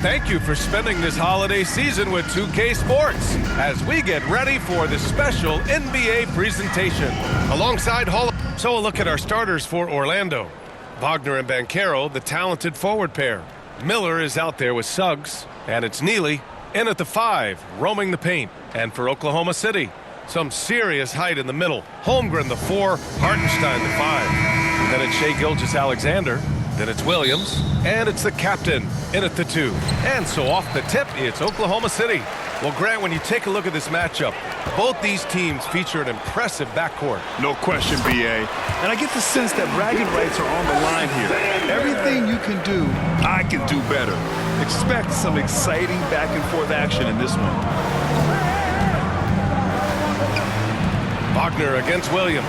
Thank you for spending this holiday season with 2K Sports as we get ready for the special NBA presentation. Alongside So a look at our starters for Orlando. Wagner and Banchero, the talented forward pair. Miller is out there with Suggs, and it's Neely in at the 5, roaming the paint. And for Oklahoma City, some serious height in the middle. Holmgren, the 4, Hartenstein, the 5. Then it's Shai Gilgeous-Alexander. Then it's Williams, and it's the captain in at the 2. And so off the tip, it's Oklahoma City. Well, Grant, when you take a look at this matchup, both these teams feature an impressive backcourt. No question, B.A. And I get the sense that bragging rights are on the line here. Everything you can do, I can do better. Expect some exciting back-and-forth action in this one. Wagner against Williams.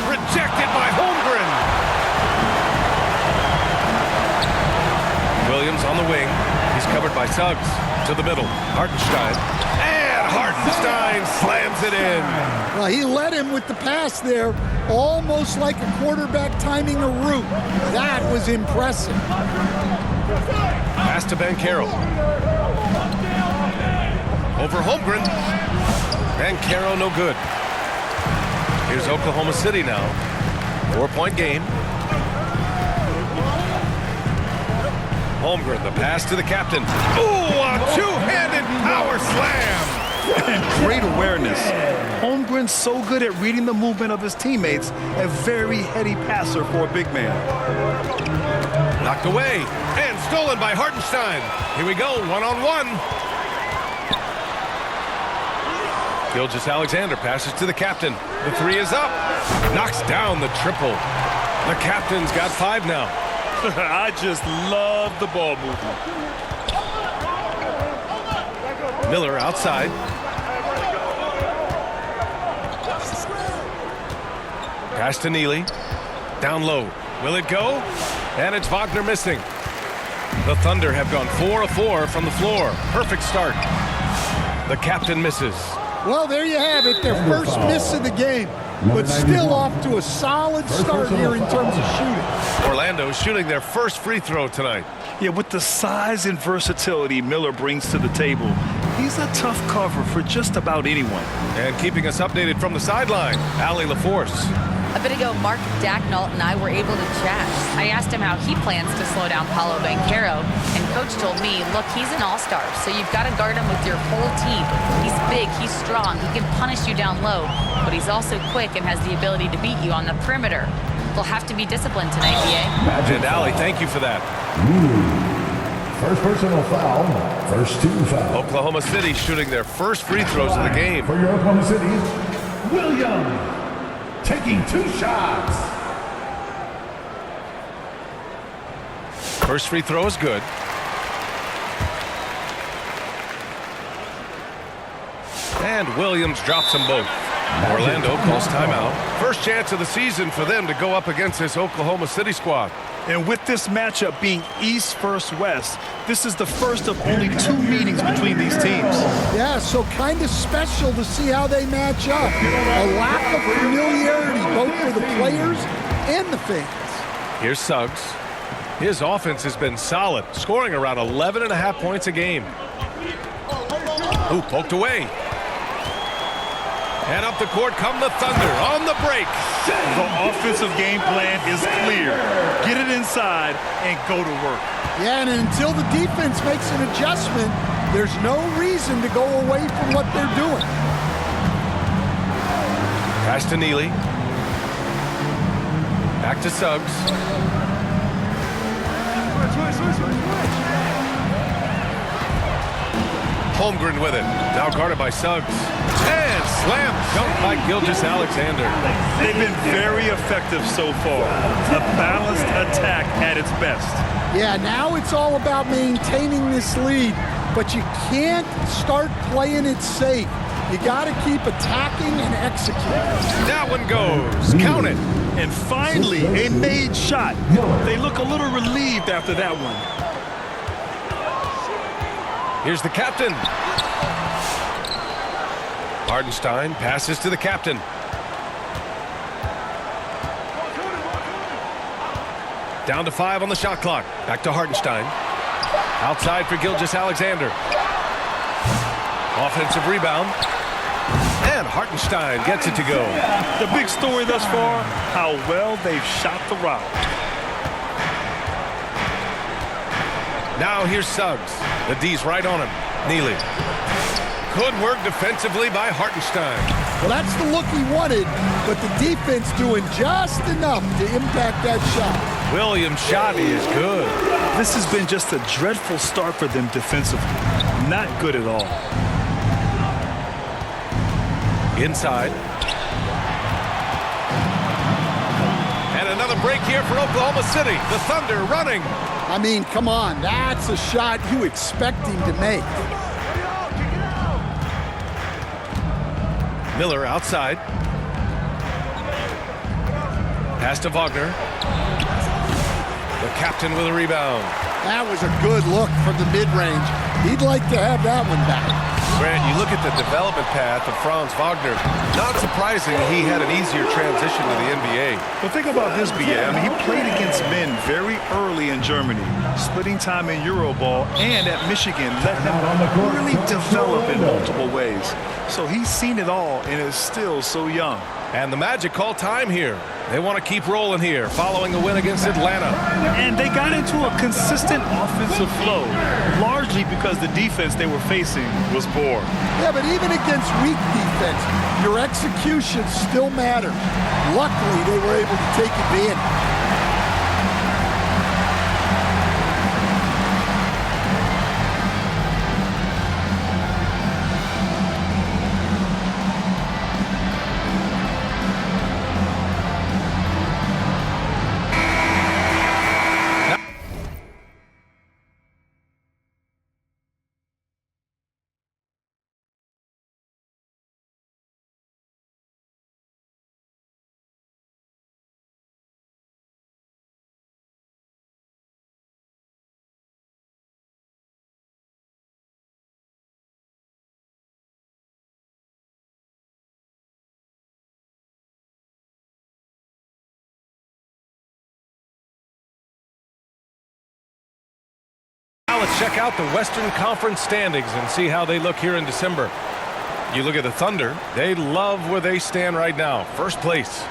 Rejected by Holmgren. Williams on the wing. He's covered by Suggs. To the middle. Hartenstein. And Hartenstein slams it in. Well, he led him with the pass there, almost like a quarterback timing a route. That was impressive. Pass to Banchero. Over Holmgren. Banchero no good. Here's Oklahoma City now. 4-point game. Holmgren, the pass to the captain. Ooh, a two-handed power slam. And great awareness. Holmgren's so good at reading the movement of his teammates. A very heady passer for a big man. Knocked away and stolen by Hartenstein. Here we go, one-on-one. Gilgeous-Alexander passes to the captain. The 3 is up. Knocks down the triple. The captain's got 5 now. I just love the ball movement. Miller outside. Pass to Neely. Down low. Will it go? And it's Wagner missing. The Thunder have gone 4 of 4 from the floor. Perfect start. The captain misses. Well, there you have it, their first miss of the game, but still off to a solid start here in terms of shooting. Orlando shooting their first free throw tonight. Yeah, with the size and versatility Miller brings to the table, he's a tough cover for just about anyone. And keeping us updated from the sideline, Allie LaForce. A bit ago, Mark Dacknault and I were able to chat. I asked him how he plans to slow down Paolo Banchero, and Coach told me, look, he's an all-star, so you've got to guard him with your whole team. He's big, he's strong, he can punish you down low, but he's also quick and has the ability to beat you on the perimeter. They'll have to be disciplined tonight, B.A. And Allie, thank you for that. First personal foul, first 2 fouls. Oklahoma City shooting their first free throws of the game. For your Oklahoma City, Williams. Taking 2 shots. First free throw is good. And Williams drops them both. Orlando calls timeout. First chance of the season for them to go up against this Oklahoma City squad. And with this matchup being East versus West, this is the first of only 2 meetings between these teams. Yeah, so kind of special to see how they match up. A lack of familiarity both for the players and the fans. Here's Suggs. His offense has been solid, scoring around 11.5 points a game. Ooh, poked away. And up the court come the Thunder on the break. The offensive game plan is clear. Get it inside and go to work. Yeah, and until the defense makes an adjustment, there's no reason to go away from what they're doing. Pass to Neely. Back to Suggs. Holmgren with it. Now guarded by Suggs. And slam dunk by Gilgeous-Alexander. They've been very effective so far. A balanced attack at its best. Yeah, now it's all about maintaining this lead, but you can't start playing it safe. You got to keep attacking and executing. That one goes. Count it. And finally, a made shot. They look a little relieved after that one. Here's the captain. Hartenstein passes to the captain. Down to 5 on the shot clock. Back to Hartenstein. Outside for Gilgeous-Alexander. Offensive rebound. And Hartenstein gets it to go. The big story thus far, how well they've shot the rock. Now here's Suggs. The D's right on him. Neely. Good work defensively by Hartenstein. Well, that's the look he wanted, but the defense doing just enough to impact that shot. Williams' shot is good. This has been just a dreadful start for them defensively. Not good at all. Inside. And another break here for Oklahoma City. The Thunder running. I mean, come on, that's a shot you expect him to make. Miller outside. Pass to Wagner. The captain with a rebound. That was a good look from the mid-range. He'd like to have that one back. Grant, you look at the development path of Franz Wagner. Not surprising he had an easier transition to the NBA. Well, think about this, BA. I mean, he played against men very early in Germany, splitting time in Euroball, and at Michigan, let him really develop in multiple ways. So he's seen it all and is still so young. And the Magic call time here. They want to keep rolling here following a win against Atlanta. And they got into a consistent offensive flow, largely because the defense they were facing was poor. Yeah, but even against weak defense, your execution still matters. Luckily, they were able to take advantage. Now let's check out the Western Conference standings and see how they look here in December. You look at the Thunder, they love where they stand right now. First place.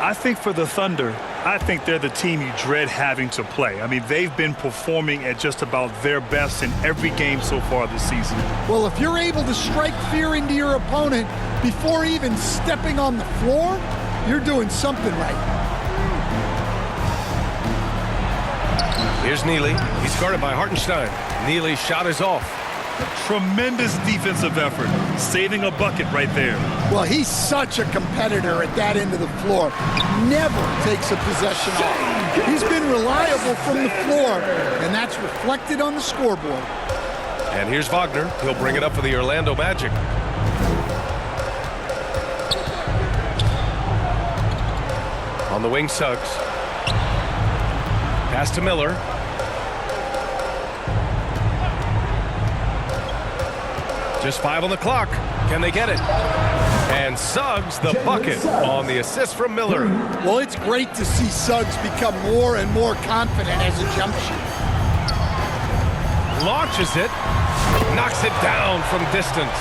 I think for the Thunder, I think they're the team you dread having to play. I mean, they've been performing at just about their best in every game so far this season. Well, if you're able to strike fear into your opponent before even stepping on the floor, you're doing something right. Here's Neely. He's guarded by Hartenstein. Neely's shot is off. Tremendous defensive effort, saving a bucket right there. Well, he's such a competitor at that end of the floor. Never takes a possession off. He's been reliable from the floor, and that's reflected on the scoreboard. And here's Wagner. He'll bring it up for the Orlando Magic. On the wing, Suggs. Pass to Miller. Just 5 on the clock. Can they get it? And Suggs the bucket on the assist from Miller. Well, it's great to see Suggs become more and more confident as a jump shooter. Launches it. Knocks it down from distance.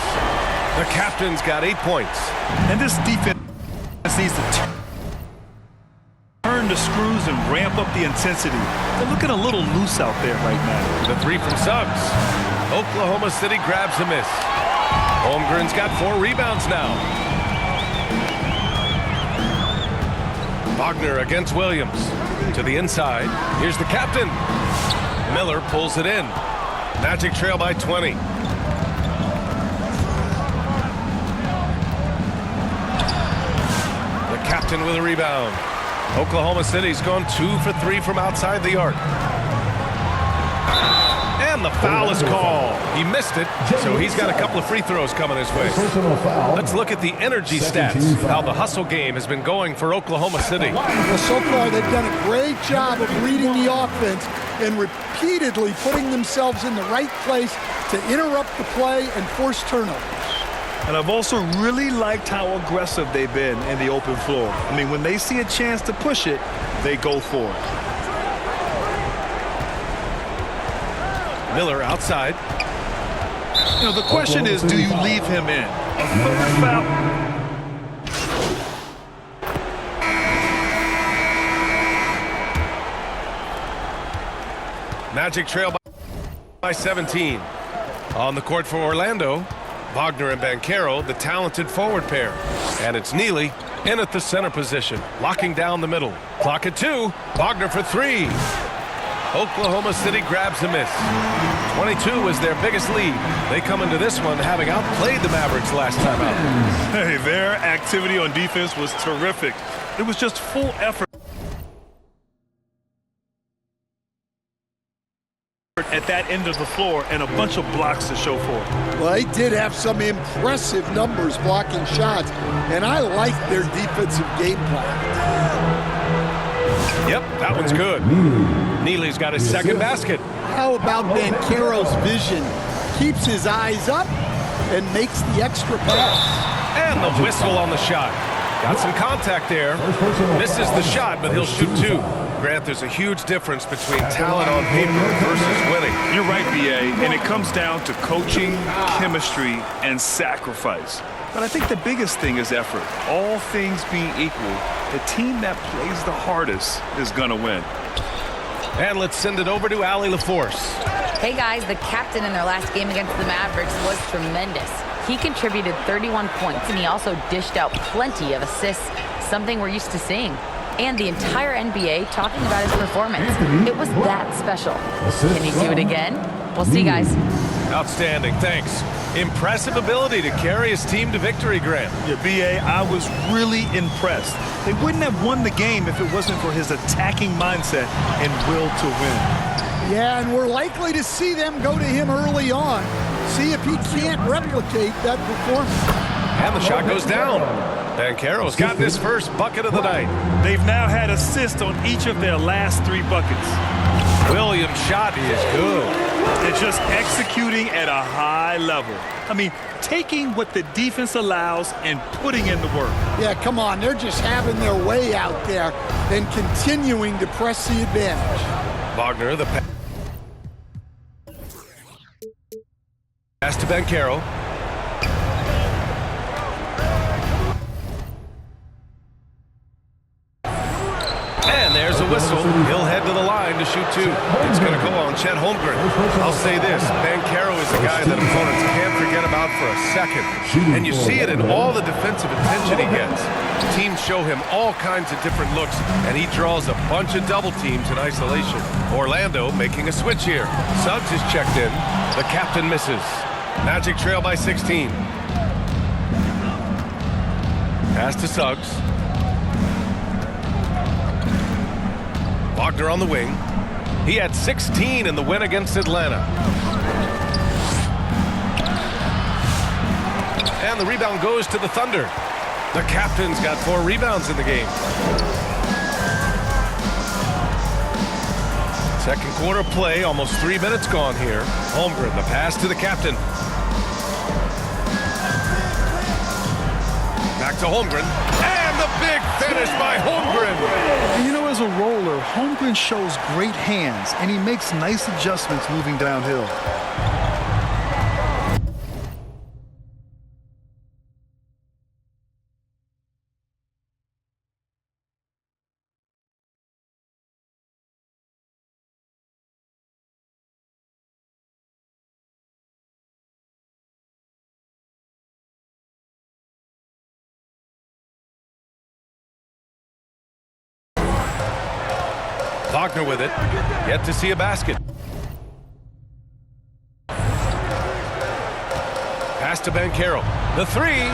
The captain's got 8 points. And this defense needs to turn the screws and ramp up the intensity. They're looking a little loose out there right now. The 3 from Suggs. Oklahoma City grabs a miss. Holmgren's got 4 rebounds now. Wagner against Williams. To the inside. Here's the captain. Miller pulls it in. Magic trail by 20. The captain with a rebound. Oklahoma City's gone 2 for 3 from outside the arc. And the foul is called. He missed it, so he's got a couple of free throws coming his way. Let's look at the energy stats, how the hustle game has been going for Oklahoma City. Well, so far they've done a great job of reading the offense and repeatedly putting themselves in the right place to interrupt the play and force turnovers. And I've also really liked how aggressive they've been in the open floor. I mean, when they see a chance to push it, they go for it. Miller outside. You know, the question is, do you leave him in? A third foul. Magic trail by 17. On the court for Orlando, Wagner and Banchero, the talented forward pair. And it's Neely in at the center position, locking down the middle. Clock at 2. Wagner for 3. Oklahoma City grabs a miss. 22 was their biggest lead. They come into this one having outplayed the Mavericks last time out. Hey, their activity on defense was terrific. It was just full effort at that end of the floor and a bunch of blocks to show for it. Well, they did have some impressive numbers blocking shots, and I like their defensive game plan. Yep, that one's good. Neely's got his second basket. How about Banchero's vision? Keeps his eyes up and makes the extra pass. And the whistle on the shot. Got some contact there. Misses the shot, but he'll shoot 2. Grant, there's a huge difference between talent on paper versus winning. You're right, B.A., and it comes down to coaching, chemistry, and sacrifice. But I think the biggest thing is effort. All things being equal, the team that plays the hardest is going to win. And let's send it over to Allie LaForce. Hey guys, the captain in their last game against the Mavericks was tremendous. He contributed 31 points, and he also dished out plenty of assists, something we're used to seeing. And the entire NBA talking about his performance. It was that special. Can he do it again? We'll see, guys. Outstanding, thanks. Impressive ability to carry his team to victory, Grant. Yeah, B.A., I was really impressed. They wouldn't have won the game if it wasn't for his attacking mindset and will to win. Yeah, and we're likely to see them go to him early on. See if he can't replicate that performance. And the shot goes down. Banchero's gotten his first bucket of the night. They've now had assists on each of their last 3 buckets. Williams' shot is good. They're just executing at a high level. I mean, taking what the defense allows and putting in the work. Yeah, come on. They're just having their way out there and continuing to press the advantage. Wagner, the pass to Banchero. And there's a whistle. He'll head to the line to shoot 2. It's going to go on Chet Holmgren. I'll say this, Banchero is a guy that opponents can't forget about for a second. And you see it in all the defensive attention he gets. Teams show him all kinds of different looks, and he draws a bunch of double teams in isolation. Orlando making a switch here. Suggs is checked in. The captain misses. Magic trail by 16. Pass to Suggs. Wagner on the wing. He had 16 in the win against Atlanta. And the rebound goes to the Thunder. The captain's got 4 rebounds in the game. Second quarter play, almost 3 minutes gone here. Holmgren, the pass to the captain. Back to Holmgren. And the big finish by Holmgren. And you know, as a roller, Holmgren shows great hands, and he makes nice adjustments moving downhill. Wagner with it. Yet to see a basket. Pass to Banchero. The 3.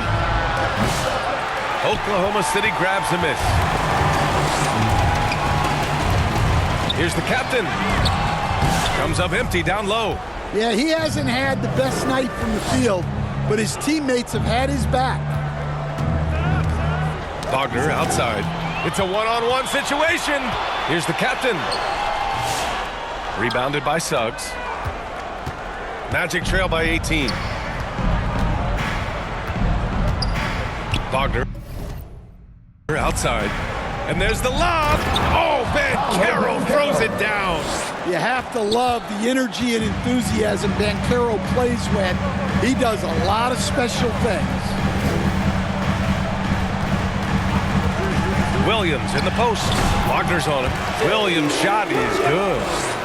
Oklahoma City grabs a miss. Here's the captain. Comes up empty down low. Yeah, he hasn't had the best night from the field, but his teammates have had his back. Wagner outside. It's a one-on-one situation. Here's the captain. Rebounded by Suggs. Magic trail by 18. Wagner outside. And there's the lob. Oh, Banchero throws it down. You have to love the energy and enthusiasm Banchero plays with. He does a lot of special things. Williams in the post. Wagner's on him. Williams' shot is good.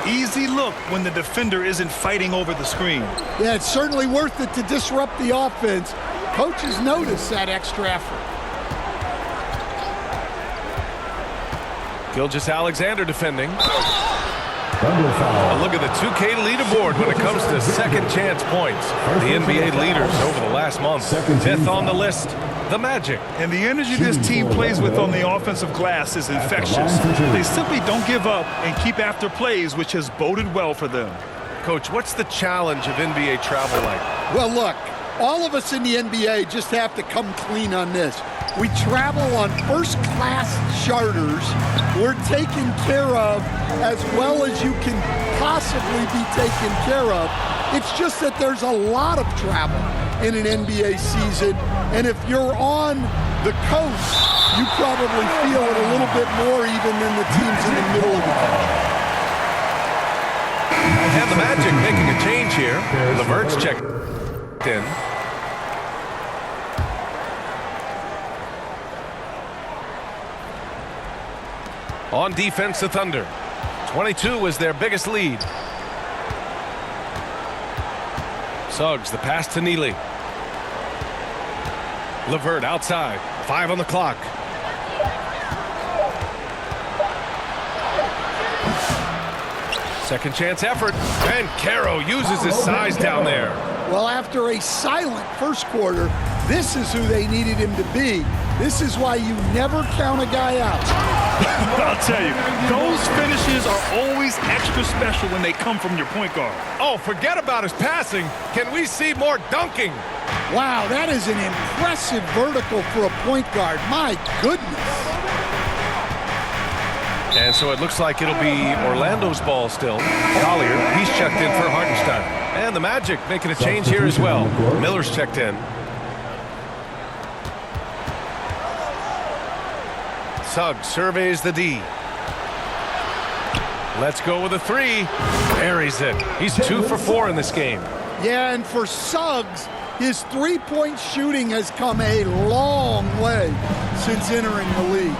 Easy look when the defender isn't fighting over the screen. Yeah, it's certainly worth it to disrupt the offense. Coaches notice that extra effort. Gilgeous-Alexander defending. A look at the 2K leaderboard when it comes to second chance points. The NBA leaders over the last month. Fifth on the list, the Magic. And the energy this team plays with on the offensive glass is infectious. They simply don't give up and keep after plays, which has boded well for them. Coach, what's the challenge of NBA travel like? Well, look, all of us in the NBA just have to come clean on this. We travel on first-class charters. We're taken care of as well as you can possibly be taken care of. It's just that there's a lot of travel in an NBA season, and if you're on the coast, you probably feel it a little bit more even than the teams in the middle of the country. And the Magic making a change here. LeVert's checked in. On defense, the Thunder. 22 was their biggest lead. Suggs, the pass to Neely. LeVert outside. 5 on the clock. Second chance effort. And Caro uses his size down there. Well, after a silent first quarter, this is who they needed him to be. This is why you never count a guy out. I'll tell you, those finishes are always extra special when they come from your point guard. Oh, forget about his passing. Can we see more dunking? Wow, that is an impressive vertical for a point guard. My goodness. And so it looks like it'll be Orlando's ball still. Collier, he's checked in for Hartenstein. And the Magic making a change here as well. Miller's checked in. Suggs surveys the D. Let's go with a 3. Buries it. He's 2 for 4 in this game. Yeah, and for Suggs, his three-point shooting has come a long way since entering the league.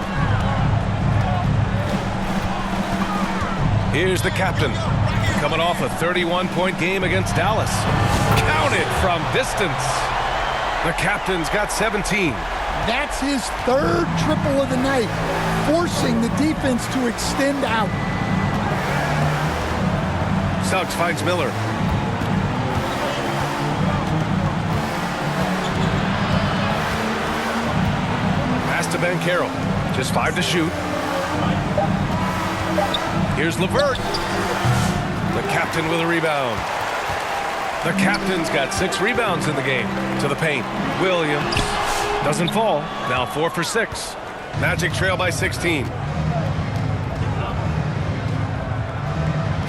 Here's the captain, coming off a 31-point game against Dallas. Counted from distance. The captain's got 17. That's his third triple of the night, forcing the defense to extend out. Suggs finds Miller. Pass to Banchero. Just 5 to shoot. Here's LeVert. The captain with a rebound. The captain's got 6 rebounds in the game. To the paint. Williams doesn't fall. Now 4 for 6. Magic trail by 16.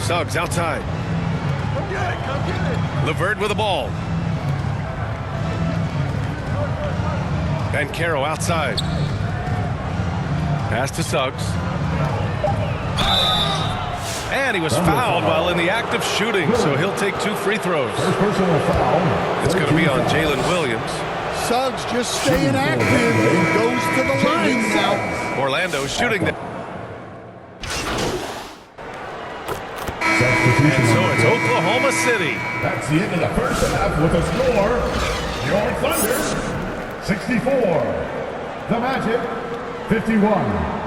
Suggs outside. Come get it. LeVert with the ball. Banchero outside. Pass to Suggs. And he was fouled while in the act of shooting, so he'll take 2 free throws. It's going to be on Jalen Williams. Suggs just staying active and goes to the line now. Orlando shooting. And so it's Oklahoma City. That's the end of the first half with a score. Your Thunder, 64. The Magic, 51.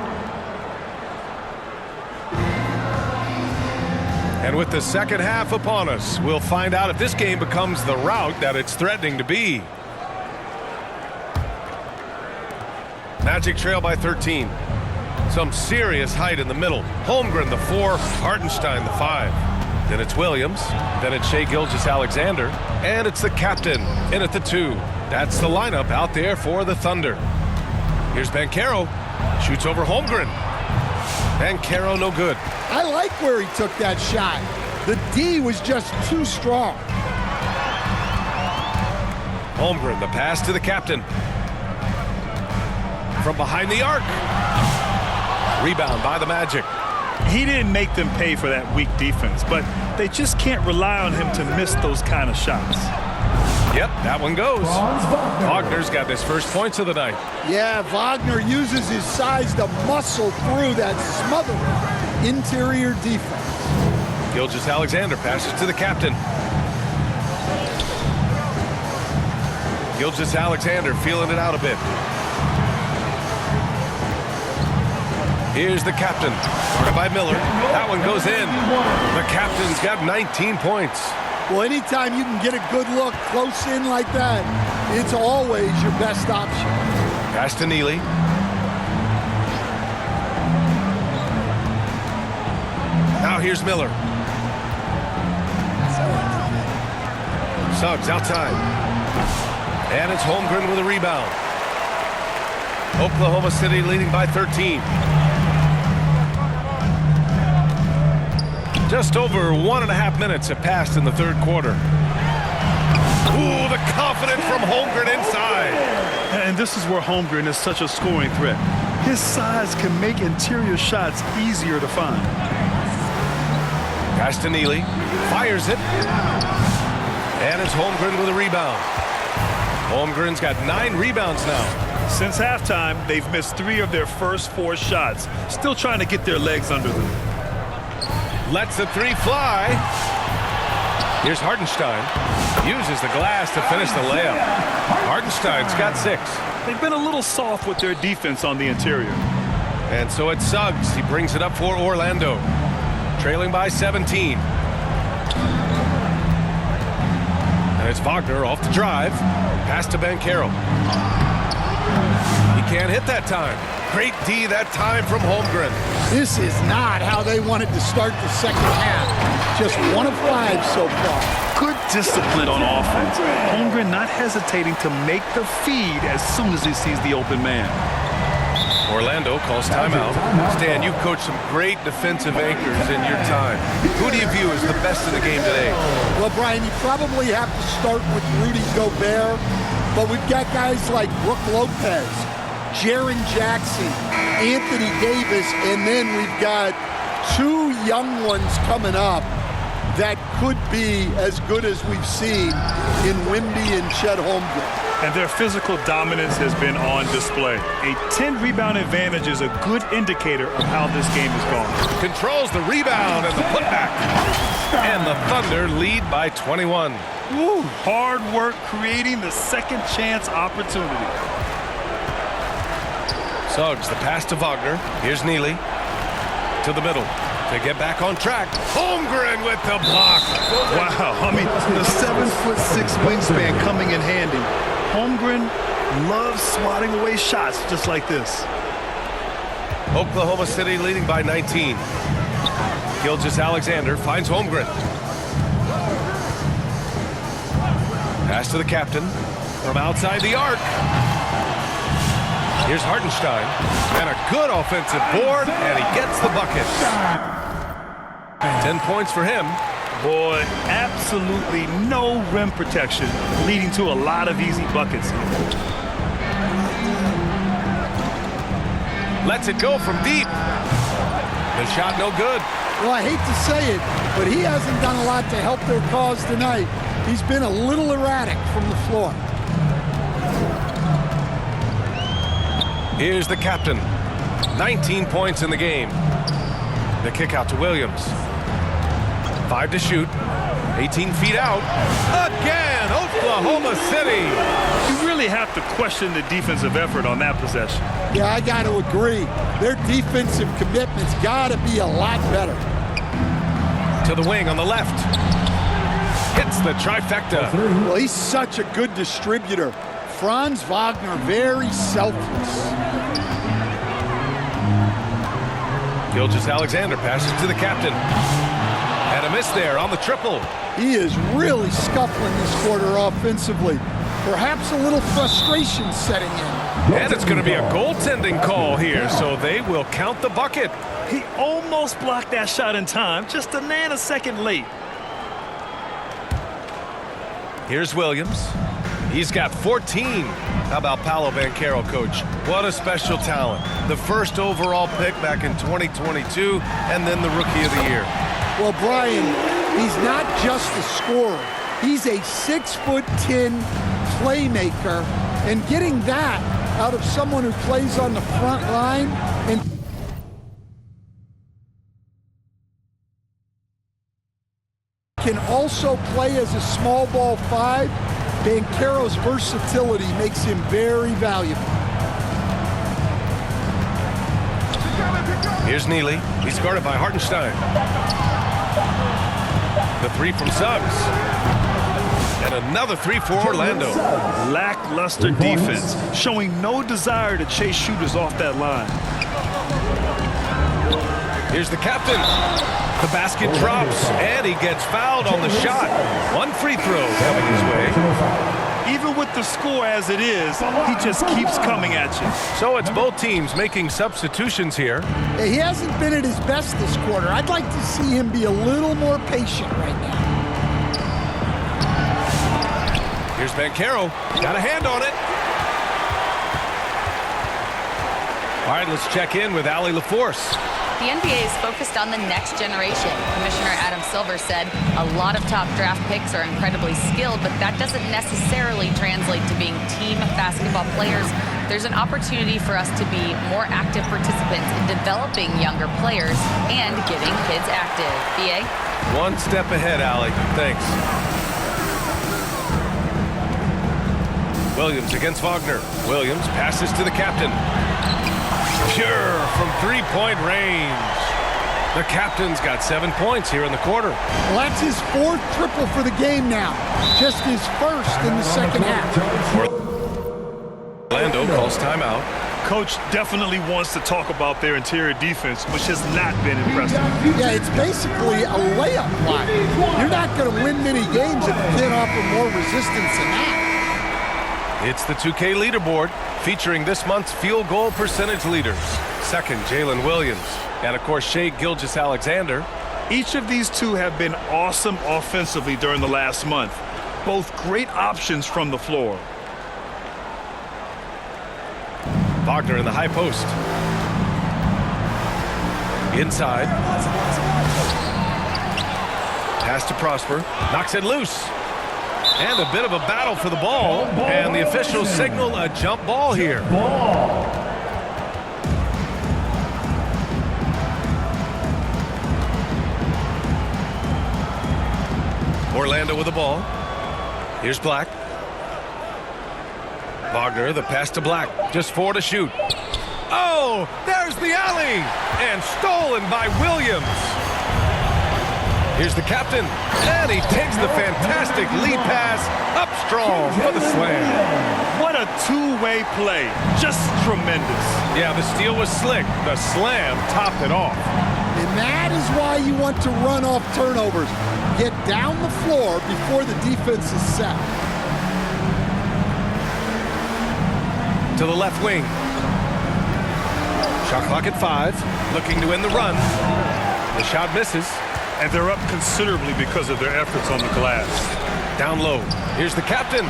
And with the second half upon us, we'll find out if this game becomes the rout that it's threatening to be. Magic trail by 13. Some serious height in the middle. Holmgren, the 4. Hartenstein, the 5. Then it's Williams. Then it's Shai Gilgeous-Alexander. And it's the captain in at the 2. That's the lineup out there for the Thunder. Here's Banchero. Shoots over Holmgren. Banchero no good. I like where he took that shot. The D was just too strong. Holmgren, the pass to the captain. From behind the arc. Rebound by the Magic. He didn't make them pay for that weak defense, but they just can't rely on him to miss those kind of shots. Yep, that one goes. Wagner's got his first points of the night. Yeah, Wagner uses his size to muscle through that smothering interior defense. Gilgeous-Alexander passes to the captain. Gilgeous-Alexander feeling it out a bit. Here's the captain, guarded by Miller. That one goes in. The captain's got 19 points. Well, anytime you can get a good look close in like that, it's always your best option. Pass to Neely. Now here's Miller. Suggs outside. And it's Holmgren with a rebound. Oklahoma City leading by 13. Just over 1.5 minutes have passed in the third quarter. Ooh, the confidence from Holmgren inside. And this is where Holmgren is such a scoring threat. His size can make interior shots easier to find. Pass to Neely. Fires it. And it's Holmgren with a rebound. Holmgren's got 9 rebounds now. Since halftime, they've missed 3 of their first 4 shots. Still trying to get their legs under them. Lets the 3 fly. Here's Hartenstein. Uses the glass to finish the layup. Hartenstein's got 6. They've been a little soft with their defense on the interior. And so it's Suggs. He brings it up for Orlando. Trailing by 17. And it's Wagner off the drive. Pass to Banchero. He can't hit that time. Great D that time from Holmgren. This is not how they wanted to start the second half. Just 1 of 5 so far. Good discipline on offense. Holmgren not hesitating to make the feed as soon as he sees the open man. Orlando calls timeout. Stan, you've coached some great defensive anchors in your time. Who do you view as the best in the game today? Well, Brian, you probably have to start with Rudy Gobert, but we've got guys like Brook Lopez, Jaren Jackson, Anthony Davis, and then we've got 2 young ones coming up that could be as good as we've seen in Wimby and Chet Holmgren. And their physical dominance has been on display. A 10-rebound advantage is a good indicator of how this game is going. Controls the rebound and the putback. And the Thunder lead by 21. Woo, hard work creating the second chance opportunity. Suggs, the pass to Wagner. Here's Neely. To the middle. To get back on track. Holmgren with the block. Wow, I mean, the 7'6" wingspan coming in handy. Holmgren loves swatting away shots just like this. Oklahoma City leading by 19. Gilgeous-Alexander finds Holmgren. Pass to the captain from outside the arc. Here's Hartenstein. And a good offensive board, and he gets the bucket. 10 points for him. Boy, absolutely no rim protection, leading to a lot of easy buckets. Lets it go from deep. The shot no good. Well, I hate to say it, but he hasn't done a lot to help their cause tonight. He's been a little erratic from the floor. Here's the captain. 19 points in the game. The kick out to Williams. 5 to shoot. 18 feet out. Again, Oklahoma City. You really have to question the defensive effort on that possession. Yeah, I got to agree. Their defensive commitment's got to be a lot better. To the wing on the left. Hits the trifecta. Well, he's such a good distributor. Franz Wagner, very selfless. Gilgeous-Alexander passes to the captain. And a miss there on the triple. He is really scuffling this quarter offensively. Perhaps a little frustration setting in. And it's going to be a goaltending call here, so they will count the bucket. He almost blocked that shot in time, just a nanosecond late. Here's Williams. He's got 14. How about Paolo Banchero, Coach? What a special talent. The first overall pick back in 2022, and then the Rookie of the Year. Well, Brian, he's not just a scorer. He's a 6'10" playmaker, and getting that out of someone who plays on the front line and can also play as a small ball 5, Banchero's versatility makes him very valuable. Here's Neely. He's guarded by Hartenstein. The three from Suggs. And another three for Orlando. Lackluster defense, showing no desire to chase shooters off that line. Here's the captain. The basket drops, and he gets fouled on the shot. One free throw coming his way. Even with the score as it is, he just keeps coming at you. So it's both teams making substitutions here. He hasn't been at his best this quarter. I'd like to see him be a little more patient right now. Here's Banchero. Got a hand on it. All right, let's check in with Allie LaForce. The NBA is focused on the next generation. Commissioner Adam Silver said a lot of top draft picks are incredibly skilled, but that doesn't necessarily translate to being team basketball players. There's an opportunity for us to be more active participants in developing younger players and getting kids active. BA? One step ahead, Allie. Thanks. Williams against Wagner. Williams passes to the captain. Pure from three-point range. The captain's got 7 points here in the quarter. Well, that's his 4th triple for the game now. Just his first in the second half. Orlando calls timeout. Coach definitely wants to talk about their interior defense, which has not been impressive. Yeah, it's basically a layup line. You're not going to win many games if you can't offer more resistance than that. It's the 2K leaderboard featuring this month's field goal percentage leaders. Second, Jalen Williams. And, of course, Shai Gilgeous-Alexander. Each of these two have been awesome offensively during the last month. Both great options from the floor. Wagner in the high post. Inside. Pass to Prosper. Knocks it loose. And a bit of a battle for the ball. And the officials signal a jump ball here. Orlando with the ball. Here's Black. Wagner, the pass to Black. Just 4 to shoot. Oh, there's the alley. And stolen by Williams. Here's the captain, and he takes the fantastic lead pass up strong for the slam. What a two-way play. Just tremendous. Yeah, the steal was slick. The slam topped it off. And that is why you want to run off turnovers. Get down the floor before the defense is set. To the left wing. Shot clock at 5. Looking to win the run. The shot misses. And they're up considerably because of their efforts on the glass. Down low. Here's the captain.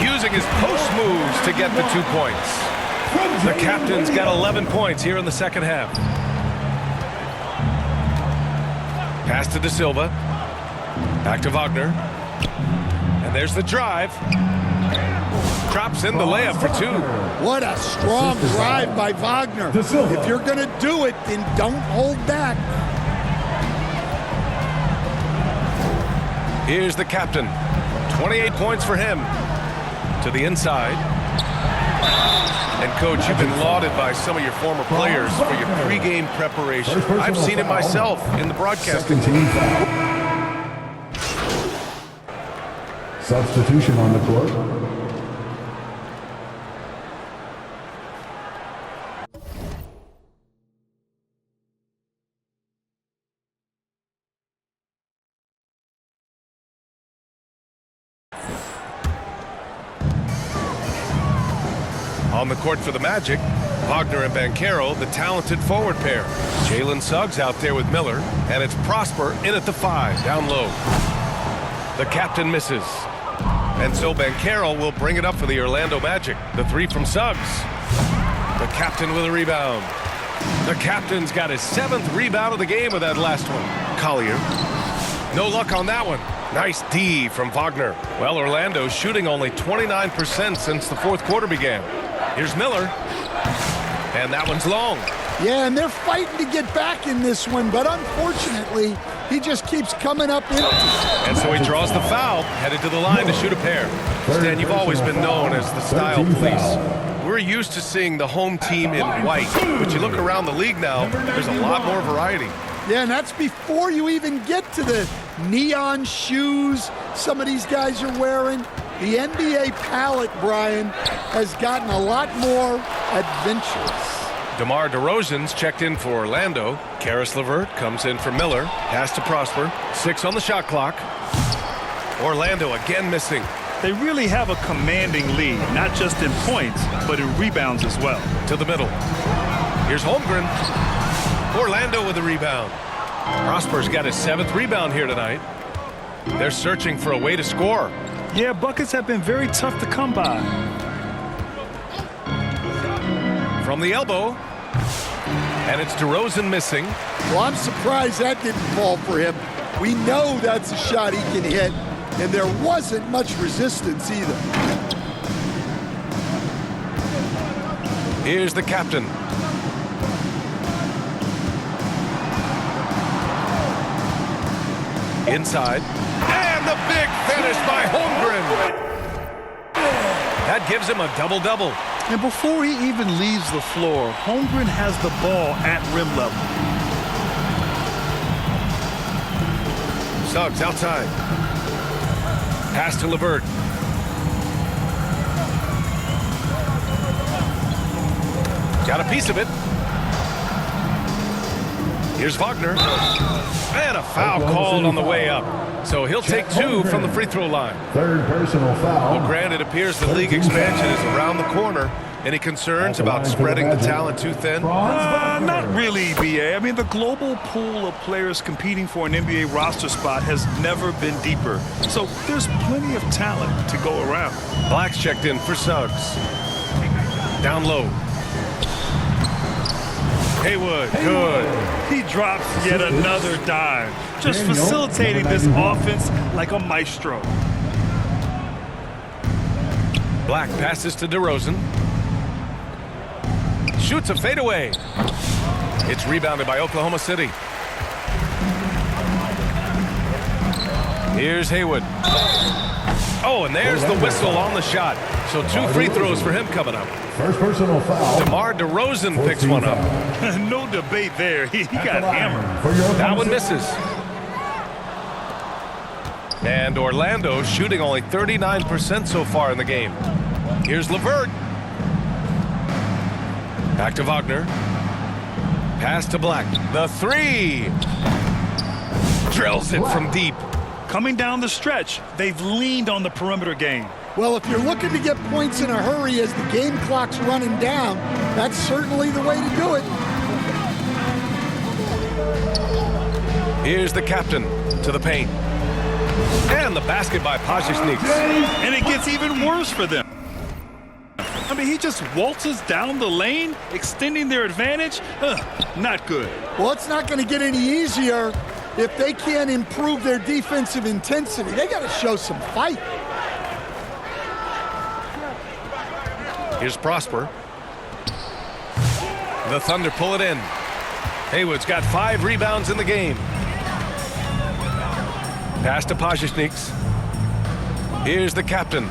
Using his post moves to get the 2 points. The captain's got 11 points here in the second half. Pass to De Silva. Back to Wagner. And there's the drive. Drops in the layup for 2. What a strong drive by Wagner. If you're going to do it, then don't hold back. Here's the captain. 28 points for him. To the inside. And, Coach, you've been lauded by some of your former players for your pregame preparation. I've seen it myself in the broadcasting team. Substitution on the court. On the court for the Magic, Wagner and Banchero, the talented forward pair. Jalen Suggs out there with Miller, and it's Prosper in at the 5, down low. The captain misses. And so Banchero will bring it up for the Orlando Magic. The three from Suggs. The captain with a rebound. The captain's got his 7th rebound of the game with that last one. Collier. No luck on that one. Nice D from Wagner. Well, Orlando's shooting only 29% since the 4th quarter began. Here's Miller. And that one's long. Yeah, and they're fighting to get back in this one, but unfortunately, he just keeps coming up empty. And so he draws the foul, headed to the line to shoot a pair. Stan, you've always been known as the style police. We're used to seeing the home team in white, but you look around the league now, there's a lot more variety. Yeah, and that's before you even get to the neon shoes some of these guys are wearing. The NBA palette, Brian, has gotten a lot more adventurous. DeMar DeRozan's checked in for Orlando. Karis LeVert comes in for Miller. Pass to Prosper. 6 on the shot clock. Orlando again missing. They really have a commanding lead, not just in points, but in rebounds as well. To the middle. Here's Holmgren. Orlando with a rebound. Prosper's got his 7th rebound here tonight. They're searching for a way to score. Yeah, buckets have been very tough to come by. From the elbow. And it's DeRozan missing. Well, I'm surprised that didn't fall for him. We know that's a shot he can hit, and there wasn't much resistance either. Here's the captain. Inside. And the big finish by Holmgren. That gives him a double-double. And before he even leaves the floor, Holmgren has the ball at rim level. Suggs outside. Pass to LeVert. Got a piece of it. Here's Wagner. And a foul called on the way up. So he'll take 2 from the free throw line. 3rd personal foul. Well, Grant, it appears the league expansion is around the corner. Any concerns about spreading the talent too thin? Not really, B.A. I mean, the global pool of players competing for an NBA roster spot has never been deeper. So there's plenty of talent to go around. Black's checked in for Suggs. Down low. Haywood, good. He drops yet another dime, just facilitating this offense like a maestro. Black passes to DeRozan. Shoots a fadeaway. It's rebounded by Oklahoma City. Here's Haywood. Oh, and there's the whistle on the shot. So 2 free throws for him coming up. 1st personal foul. DeMar DeRozan picks one up. No debate there. He got hammered. That one misses. And Orlando shooting only 39% so far in the game. Here's LeVert. Back to Wagner. Pass to Black. The 3. Drills it from deep. Coming down the stretch, they've leaned on the perimeter game. Well, if you're looking to get points in a hurry as the game clock's running down, that's certainly the way to do it. Here's the captain to the paint. And the basket by Pajicniks. And it gets even worse for them. I mean, he just waltzes down the lane, extending their advantage. Not good. Well, it's not going to get any easier if they can't improve their defensive intensity. They got to show some fight. Here's Prosper. The Thunder pull it in. Haywood's got 5 rebounds in the game. Pass to Pajicniks. Here's the captain.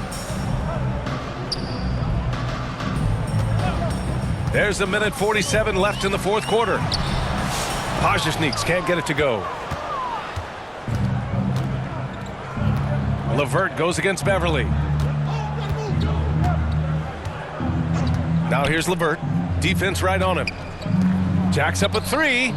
There's 1:47 left in the 4th quarter. Pajicniks can't get it to go. LeVert goes against Beverly. Now here's LeVert. Defense right on him. Jacks up a 3.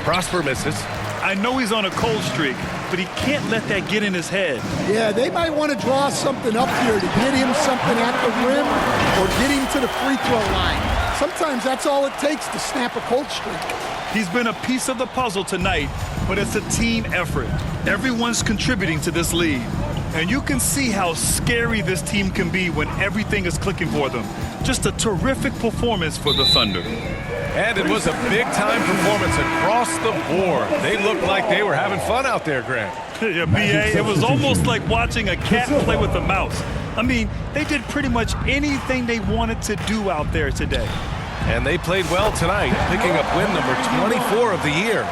Prosper misses. I know he's on a cold streak, but he can't let that get in his head. Yeah, they might want to draw something up here to get him something at the rim or get him to the free throw line. Sometimes that's all it takes to snap a cold streak. He's been a piece of the puzzle tonight, but it's a team effort. Everyone's contributing to this lead. And you can see how scary this team can be when everything is clicking for them. Just a terrific performance for the Thunder. And it was a big-time performance across the board. They looked like they were having fun out there, Grant. Yeah, B.A., it was almost like watching a cat play with a mouse. I mean, they did pretty much anything they wanted to do out there today. And they played well tonight, picking up win number 24 of the year.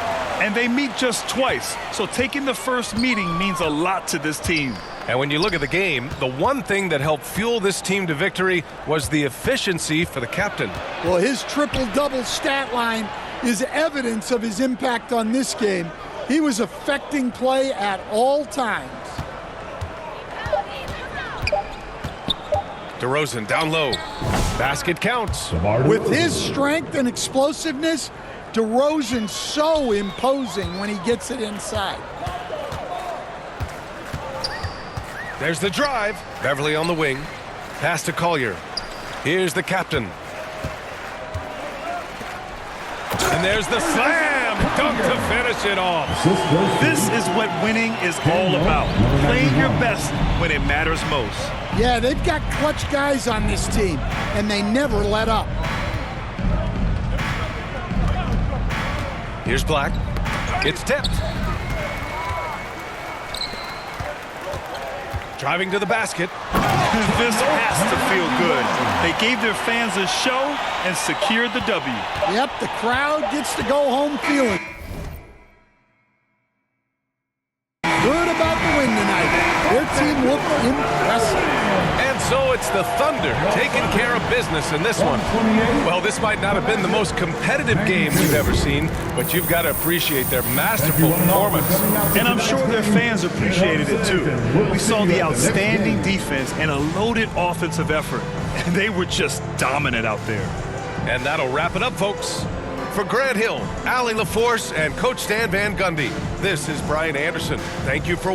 And they meet just twice, so taking the first meeting means a lot to this team. And when you look at the game, the one thing that helped fuel this team to victory was the efficiency for the captain. Well, his triple-double stat line is evidence of his impact on this game. He was affecting play at all times. DeRozan down low. Basket counts. With his strength and explosiveness, DeRozan's so imposing when he gets it inside. There's the drive. Beverly on the wing. Pass to Collier. Here's the captain. And there's the slam dunk to finish it off. This is what winning is all about. Playing your best when it matters most. Yeah, they've got clutch guys on this team, and they never let up. Here's Black. It's tipped. Driving to the basket. This has to feel good. They gave their fans a show and secured the W. Yep, the crowd gets to go home feeling good about the win tonight. Their team looked impressive. And so it's the Thunder taking care of business in this one. Well, this might not have been the most competitive game we've ever seen, but you've got to appreciate their masterful performance. And I'm sure their fans appreciated it too. We saw the outstanding defense and a loaded offensive effort, and they were just dominant out there. And that'll wrap it up, folks. For Grant Hill, Allie LaForce, and Coach Stan Van Gundy, this is Brian Anderson. Thank you for